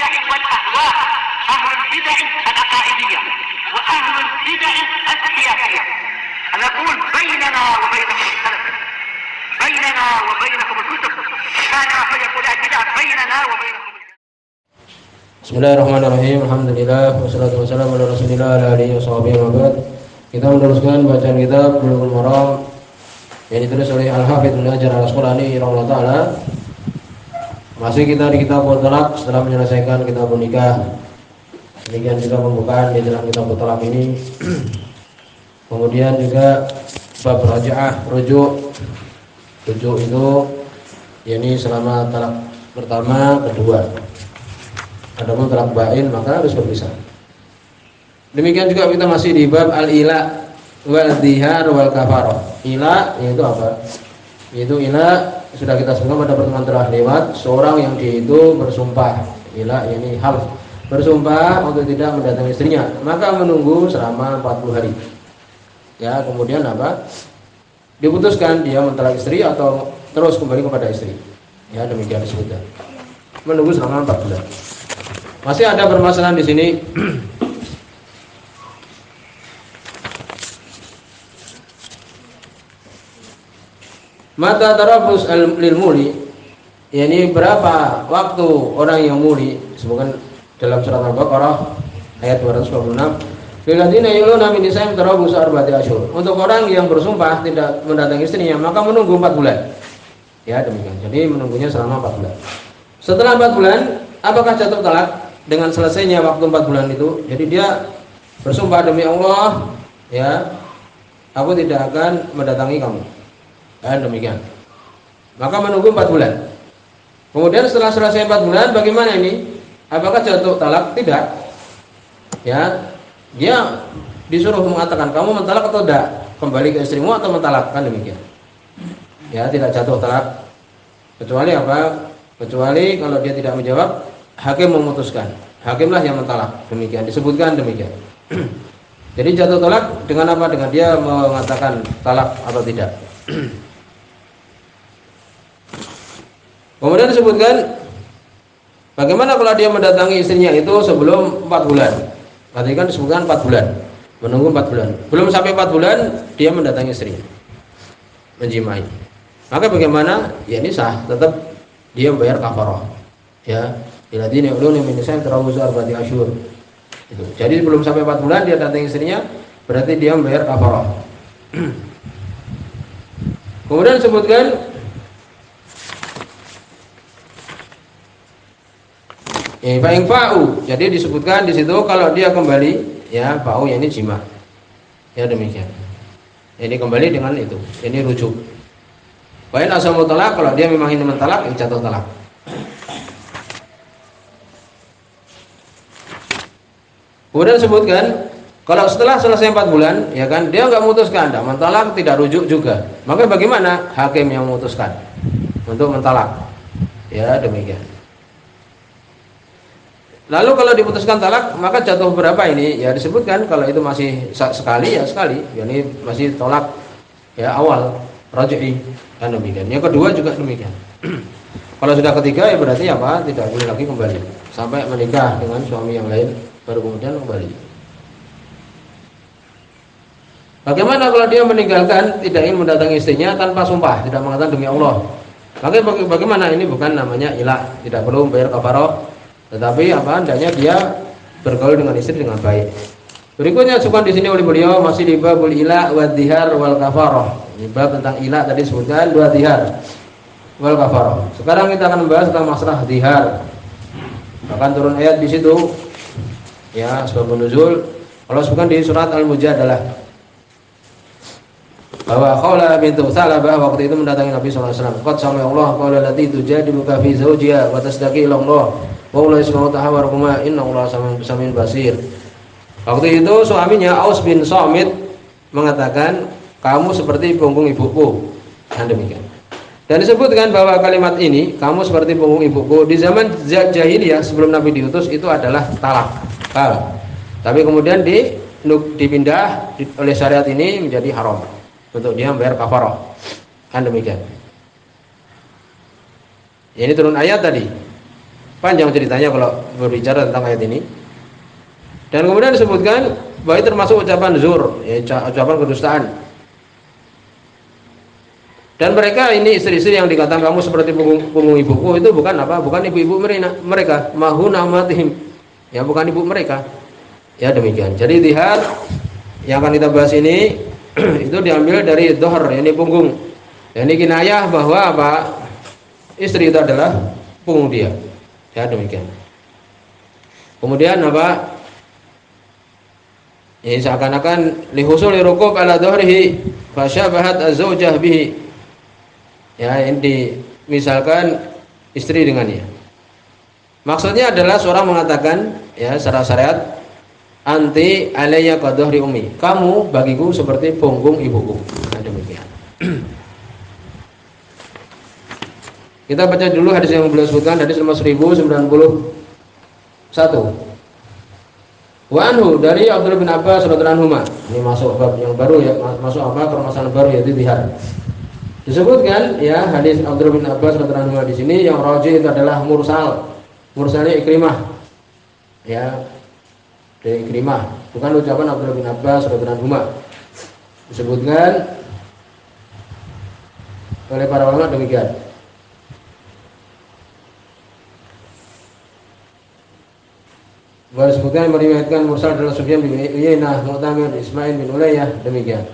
البدع والأهواء، أهل البدع العقائدية وأهل البدع السياسية. نقول بيننا وبينكم السلف، بيننا وبينكم الكتب، كان فيقول البدع بيننا وبينكم. Bismillahirrahmanirrahim. Alhamdulillah wassalatu wassalamu ala Rasulillah ala alihi washabihi wa ba'd. Kita meneruskan bacaan kitab Bulughul Maram yang ditulis oleh Al-Hafidz Ibnu Hajar Al-Asqalani rahimahullah taala. Masih kita di kitab Talaq setelah menyelesaikan kitab nikah. Demikian juga pembukaan di dalam kitab Talaq ini. Kemudian juga bab raja'ah, rujuk. Rujuk itu yakni selama talak pertama, kedua. Adapun talak bain maka harus berpisah. Demikian juga kita masih di bab al-ila wal dhihar wal kafarah. Ila yaitu apa? Yaitu ila sudah kita sebutkan pada pertemuan telah lewat, seorang yang dia itu bersumpah. Ila yakni half, bersumpah untuk tidak mendatangi istrinya, maka menunggu selama 40 hari. Ya, kemudian apa? Diputuskan dia mentalak istri atau terus kembali kepada istri. Ya, demikian disebutkan. Menunggu selama 4 bulan. Masih ada permasalahan di sini. Mata tarabus lil muli, yakni berapa waktu orang yang muli, sebutkan dalam surat Al-Baqarah ayat 226. Lilladzina yuluna min nisa'ihim tarabus arba'ati asyhur. Untuk orang yang bersumpah tidak mendatangi istrinya, maka menunggu 4 bulan. Ya, demikian. Jadi menunggunya selama 4 bulan. Setelah 4 bulan, apakah jatuh talak? Dengan selesainya waktu 4 bulan itu, jadi dia bersumpah demi Allah, ya, aku tidak akan mendatangi kamu. Dan demikian. Maka menunggu 4 bulan. Kemudian setelah selesai 4 bulan, bagaimana ini? Apakah jatuh talak? Tidak. Ya, dia disuruh mengatakan kamu mentalak atau tidak? Kembali ke istrimu atau mentalak? Kan demikian. Ya, tidak jatuh talak. Kecuali apa? Kecuali kalau dia tidak menjawab, hakim memutuskan. Hakimlah yang mentalak. Demikian disebutkan demikian. Jadi jatuh talak dengan apa? Dengan dia mengatakan talak atau tidak. Kemudian disebutkan bagaimana kalau dia mendatangi istrinya itu sebelum 4 bulan. Tadi kan disebutkan 4 bulan. Menunggu 4 bulan. Belum sampai 4 bulan dia mendatangi istrinya, menjimai. Maka bagaimana? Ya ini sah, tetap dia membayar kafarah. Ya, lilladzina yuluna min nisa'ihim tarabbusu arba'ati asyhur. Itu. Jadi belum sampai 4 bulan dia datangi istrinya, berarti dia membayar kafarah. Kemudian disebutkan fa'in fa'u. Jadi disebutkan di situ kalau dia kembali, ya fa'u ya ini jima. Ya demikian. Ini kembali dengan itu. Ini rujuk. Baik asal mutalak, kalau dia memang ini mentalak, ya jatuh talak. Kemudian disebutkan kalau setelah selesai 4 bulan, ya kan, dia enggak memutuskan, tidak mentalak, tidak rujuk juga. Maka bagaimana? Hakim yang memutuskan untuk mentalak. Ya demikian. Lalu kalau diputuskan talak, maka jatuh berapa ini? Ya disebutkan kalau itu masih sekali, ya sekali. Ya ini masih tolak ya awal raj'i, kan demikian. Yang kedua juga demikian. Kalau sudah ketiga ya berarti apa? Tidak boleh lagi kembali sampai menikah dengan suami yang lain, baru kemudian kembali. Bagaimana kalau dia meninggalkan, tidak ingin mendatangi istrinya tanpa sumpah, tidak mengatakan demi Allah? Maka bagaimana? Ini bukan namanya ilah, tidak perlu membayar kafarah, tetapi apa? Hendaknya dia bergaul dengan istri dengan baik. Berikutnya disebutkan di sini oleh beliau masih di babul ilah wa dhihar wal kafarah. Ini bab tentang ilah tadi sebutkan dua dhihar wal kafarah. Sekarang kita akan membahas tentang masalah dhihar. Bahkan turun ayat di situ. Ya, sebab nuzul. Kalau sebutkan di surat Al-Mujadalah bahwa Khawla bintu Thalabah waktu itu mendatangi Nabi sallallahu alaihi wasallam. Qad sami Allah qala lati tujadiluka fi zawjiha wa tasdaqi ila Allah. Wa la yasma'u tahawarukuma innallaha samiun basir. Waktu itu suaminya Aus bin Samit mengatakan, kamu seperti punggung ibuku. Dan demikian. Dan disebutkan bahwa kalimat ini, kamu seperti punggung ibuku, di zaman jahiliyah sebelum Nabi diutus itu adalah talak. Tapi kemudian dipindah oleh syariat ini menjadi haram untuk dia membayar kafarah. Kan demikian. Ini turun ayat tadi. Panjang ceritanya kalau berbicara tentang ayat ini. Dan kemudian disebutkan bahwa itu termasuk ucapan zur, ya, ucapan kedustaan. Dan mereka ini istri-istri yang dikatakan kamu seperti punggung ibuku, itu bukan apa? Bukan ibu-ibu mereka, mahuna amatihim. Ya, bukan ibu mereka. Ya, demikian. Jadi dihar yang akan kita bahas ini itu diambil dari dohar, yakni punggung. Ini kinayah bahwa apa? Istri itu adalah punggung dia. Ya, demikian. Kemudian apa? Ini seakan-akan lihusul rukub ala dhahrihi fasyabahat az-zawjah bihi. Ya, ini misalkan istri dengannya. Maksudnya adalah seorang mengatakan ya secara syariat, anti alayya ka dhahri ummi. Kamu bagiku seperti punggung ibuku. Nah, demikian. Kita baca dulu hadis yang beliau sebutkan, hadis nomor 1091. Wa anhu dari Abdullah bin Abbas radhiyallahu anhu. Ini masuk bab yang baru ya, masuk apa? Permasalahan baru yaitu dihar. Disebutkan ya hadis Abdullah bin Abbas radhiyallahu anhu di sini yang rajih itu adalah mursal. Mursalnya Ikrimah. Ya. Dari Ikrimah, bukan ucapan Abdullah bin Abbas radhiyallahu anhu. Disebutkan oleh para ulama demikian. Baru sebutkan meriwayatkan mursal adalah Sufyan bin Uyainah, Mu'tamir, Ismail bin Ulayyah, demikian.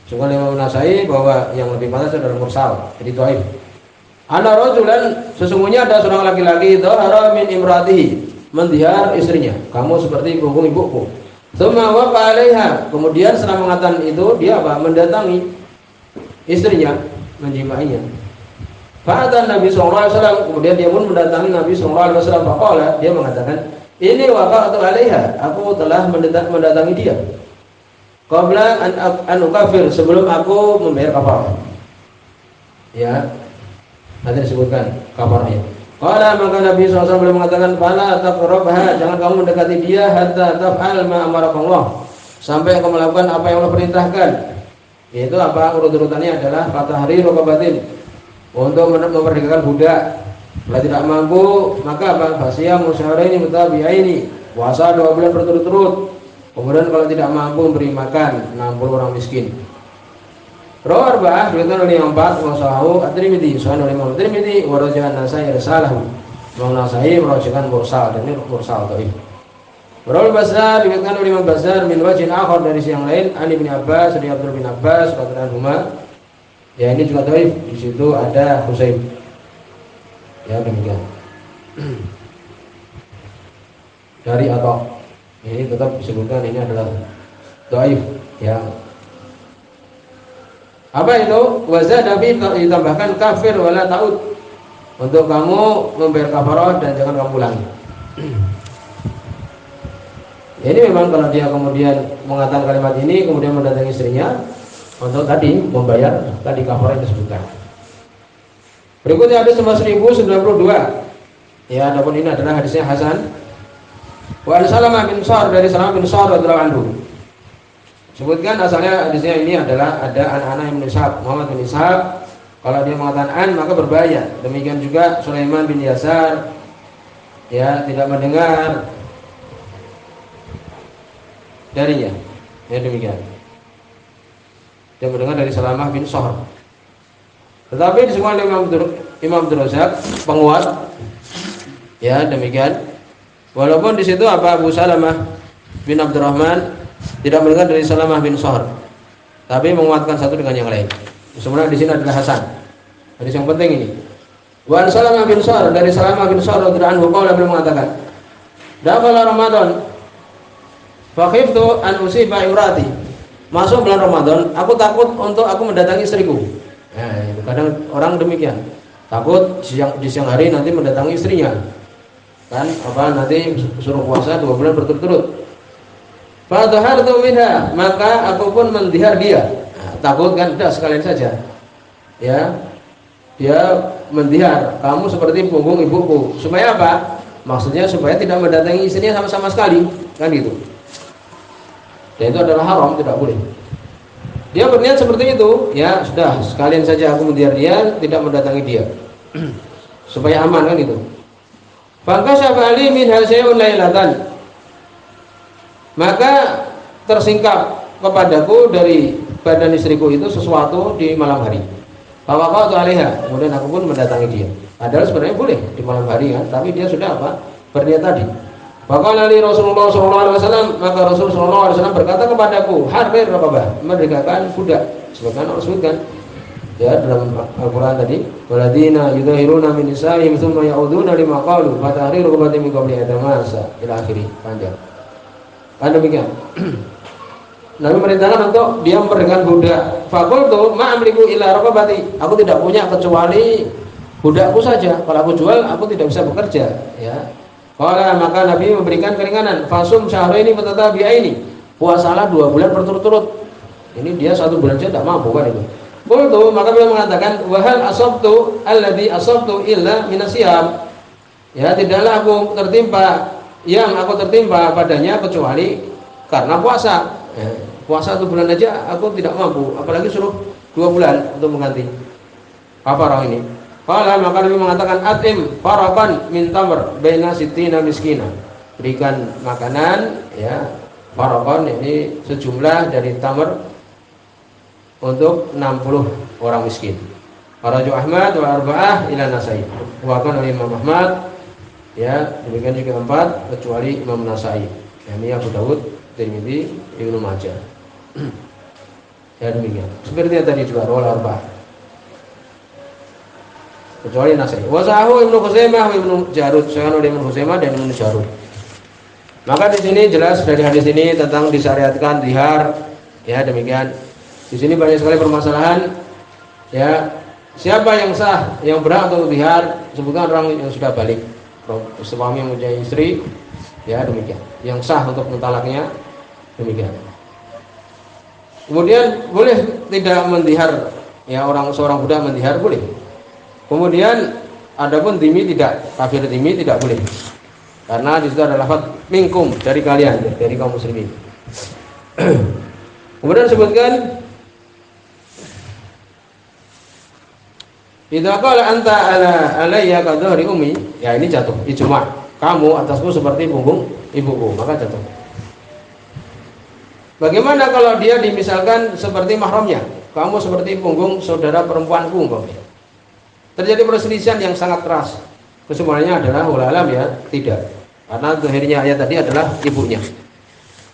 Sungguh Imam Nasai bahwa yang lebih pantas adalah mursal, jadi dhaif. Ana rajulan, sesungguhnya ada seorang laki-laki dhahara min imratihi, mendihar istrinya. Kamu seperti punggung ibuku. Tsumma waqa 'alaiha, kemudian setelah mengatakan itu dia apa? Mendatangi istrinya, menjimainya. Fa'atan Nabi SAW, kemudian dia pun mendatangi Nabi SAW. Faqala, dia mengatakan, ini waqa'atu 'alaiha, aku telah mendatangi dia. Qabla an ukafir, sebelum aku membayar kafarah. Ya, nanti disebutkan kafarahnya. Qala, maka Nabi SAW beliau mengatakan, fala taqrabha, jangan kamu mendekati dia hatta taf'al ma amarakallah, sampai kamu melakukan apa yang Allah perintahkan. Yaitu apa? Urut-urutannya adalah fatahriru raqabatin, untuk memerdekakan budak. Bila tidak mampu, maka apa? Fasiyam musyahraini mutabi'aini, puasa 2 bulan berturut-turut. Kemudian kalau tidak mampu memberi makan 60 orang miskin. Rawah arba'ah, berita oleh yang 4, wa sahahu at-Tirmidzi, sahih oleh Imam Tirmidzi, wa rajahan Nasai risalahu. Imam Nasai merajikan mursal, dan ini mursal dhaif. Rawal Bazzar, diriwayatkan oleh Imam Bazzar min wajhin akhar, dari yang lain, Ali bin Abbas, dari Abdullah bin Abbas radhiyallahu anhu. Ya, ini juga dhaif. Di situ ada Husain. Ya, demikian. Dari Atha. Ini tetap disebutkan ini adalah dhaif, ya. Apa itu? Wazada bi, ditambahkan kafir wala ta'ud. Untuk kamu membayar kafarah dan jangan kamu ulangi. Ini memang kalau dia kemudian mengatakan kalimat ini kemudian mendatangi istrinya untuk tadi membayar tadi kafarah yang disebutkan. Berikutnya hadis nomor 1092. Ya, adapun ini adalah hadisnya Hasan. Wa Salamah bin Shahr, dari Salamah bin Shahr radhiyallahu anhu. Sebutkan asalnya hadisnya ini adalah ada anak-anak Ibnu Ishaq, Muhammad bin Ishaq. Kalau dia mengatakan an maka berbahaya. Demikian juga Sulaiman bin Yasar, ya, tidak mendengar darinya. Ya, demikian. Dia mendengar dari Salamah bin Shahr. Tetapi disebutkan oleh Imam Abdul Razak penguat. Ya, demikian. Walaupun di situ apa Abu Salamah bin Abdurrahman tidak mendengar dari Salamah bin Shahr, tapi menguatkan satu dengan yang lain. Sebenarnya di sini adalah Hasan. Hadis yang penting ini. Wa Salamah bin Shahr, dari Salamah bin Shahr radhiyallahu anhu qala, beliau mengatakan, dakhala Ramadan fa khiftu an usiba imrati. Masuk bulan Ramadan, aku takut untuk aku mendatangi istriku. Nah, itu kadang orang demikian. Takut di siang hari nanti mendatangi istrinya. Kan apa nanti suruh puasa 2 bulan berturut-turut. Fa dhahartu minha, maka aku pun mendihar dia. Nah, takut kan, udah sekalian saja. Ya. Dia mendihar, kamu seperti punggung ibuku. Supaya apa? Maksudnya supaya tidak mendatangi istrinya sama-sama sekali, kan gitu. Dan itu adalah haram, tidak boleh. Dia berniat seperti itu, ya sudah sekalian saja aku mendihar dia, tidak mendatangi dia. supaya aman kan itu. Fakashafa li min hasya'un lailatan, maka tersingkap kepadaku dari badan istriku itu sesuatu di malam hari. Fawaqa'tu 'alaiha, kemudian aku pun mendatangi dia. Padahal sebenarnya boleh di malam hari kan, tapi dia sudah apa? Berniat tadi. Faqala li Rasulullah sallallahu alaihi wasallam, maka Rasul sallallahu alaihi wasallam berkata kepadaku, harrir raqabah, merdekakan budak. Sebagaimana Allah sebutkan ya dalam Al-Qur'an tadi, waladina yudhahiruna min nisa'ihim tsumma ya'uduna lima qalu fa tahriru raqabatin min qabli atamasa ila akhiri, panjang. Kan demikian. Nabi merintahkan untuk dia memberikan budak. Faqultu ma amliku illa raqabati. Aku tidak punya kecuali budakku saja. Kalau aku jual, aku tidak bisa bekerja. Ya. Qala, maka Nabi memberikan keringanan. Fasum syahraini mutatabi'aini. Puasalah 2 bulan berturut-turut. Ini dia 1 bulan saja tidak mampu kan itu. Qultu, maka beliau mengatakan, wa hal asabtu alladhi asabtu illa minasiyam. Ya, tidaklah aku tertimpa yang aku tertimpa padanya kecuali karena puasa. Ya, puasa 1 bulan aja aku tidak mampu, apalagi suruh 2 bulan untuk mengganti kafarah ini. Qala, maka Nabi mengatakan atim farakan min tamr baina sittina miskina. Berikan makanan ya, farakan ini sejumlah dari tamr untuk 60 orang miskin. Faraju Ahmad wa arba'ah ila Nasai. Buatkan oleh Imam Ahmad ya, demikian juga 4 kecuali Imam Nasai. Ini Abu Dawud, Tirmidzi, Ibnu Majah. Ya demikian. Seperti yang tadi juga rawal arba'ah. Kecuali Nasai. Wasahu Ibnu Khuzaimah wa Ibnu Jarud, saya oleh Ibnu Khuzaimah dan Ibnu Jarud. Maka di sini jelas dari hadis ini tentang disyariatkan zihar. Ya demikian. Di sini banyak sekali permasalahan. Ya, siapa yang sah, yang berhak untuk zihar? Sebutkan orang yang sudah balik, suami yang mempunyai istri. Ya demikian. Yang sah untuk mentalaknya demikian. Kemudian boleh tidak mendihar, ya seorang budak mendihar boleh. Kemudian adapun dhimmi tidak, kafir dhimmi tidak boleh. Karena di situ ada lafaz minkum, dari kalian, dari kaum muslimin. Kemudian disebutkan idza qala anta alayya ka dhahri ummi, ya ini jatuh ijma'. Kamu atasku seperti punggung ibuku, maka jatuh. Bagaimana kalau dia dimisalkan seperti mahramnya? Kamu seperti punggung saudara perempuanku umpamanya. Terjadi perselisihan yang sangat keras. Kesemuanya adalah ulalam ya, tidak. Karena akhirnya ayat tadi adalah ibunya.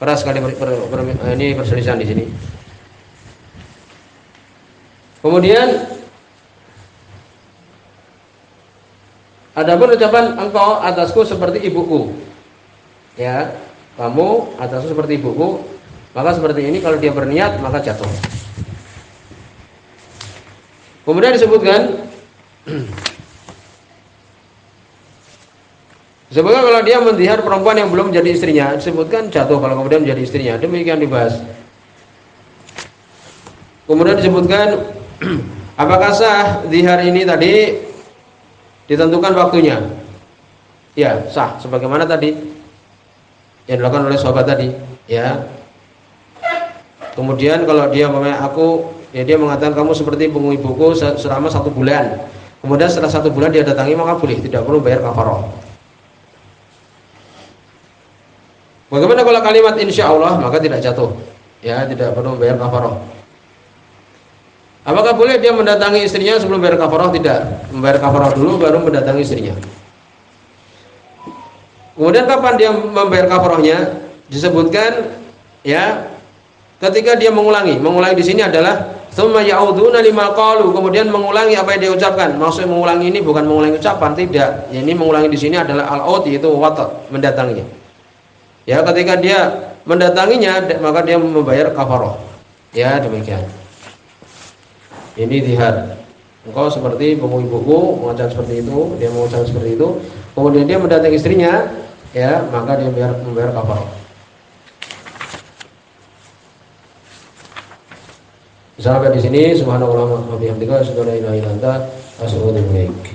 Keras sekali ini perselisihan di sini. Kemudian adapun ucapan engkau atasku seperti ibuku. Ya, kamu atasku seperti ibuku. Maka seperti ini kalau dia berniat maka jatuh. Kemudian disebutkan kalau dia mendihar perempuan yang belum menjadi istrinya, disebutkan jatuh kalau kemudian menjadi istrinya. Demikian dibahas. Kemudian disebutkan apakah sah dihar ini tadi ditentukan waktunya? Ya, sah sebagaimana tadi yang dilakukan oleh sahabat tadi, ya. Kemudian kalau dia dia mengatakan kamu seperti punggung ibuku selama 1 bulan. Kemudian setelah 1 bulan dia datangi, maka boleh, tidak perlu bayar kafarah. Bagaimana kalau kalimat insya Allah, maka tidak jatuh, ya, tidak perlu bayar kafarah. Apakah boleh dia mendatangi istrinya sebelum bayar kafarah? Tidak, membayar kafarah dulu baru mendatangi istrinya. Kemudian kapan dia membayar kafarahnya? Disebutkan ya, ketika dia mengulangi di sini adalah tsumma ya'uduna lima qalu, kemudian mengulangi apa yang dia ucapkan. Maksud mengulangi ini bukan mengulangi ucapan, tidak. Ya, ini mengulangi di sini adalah al-aud, yaitu watat, mendatanginya. Ya, ketika dia mendatanginya maka dia membayar kafarah. Ya, demikian. Ini dihar. Engkau seperti punggung ibuku, mengucapkan seperti itu, dia mengucapkan seperti itu. Kemudian dia mendatangi istrinya, ya, maka dia membayar kafarah. Sampai di sini, subhanallah wa bihamdika, asyhadu an la ilaha illa anta, astaghfiruka wa atubu ilaik.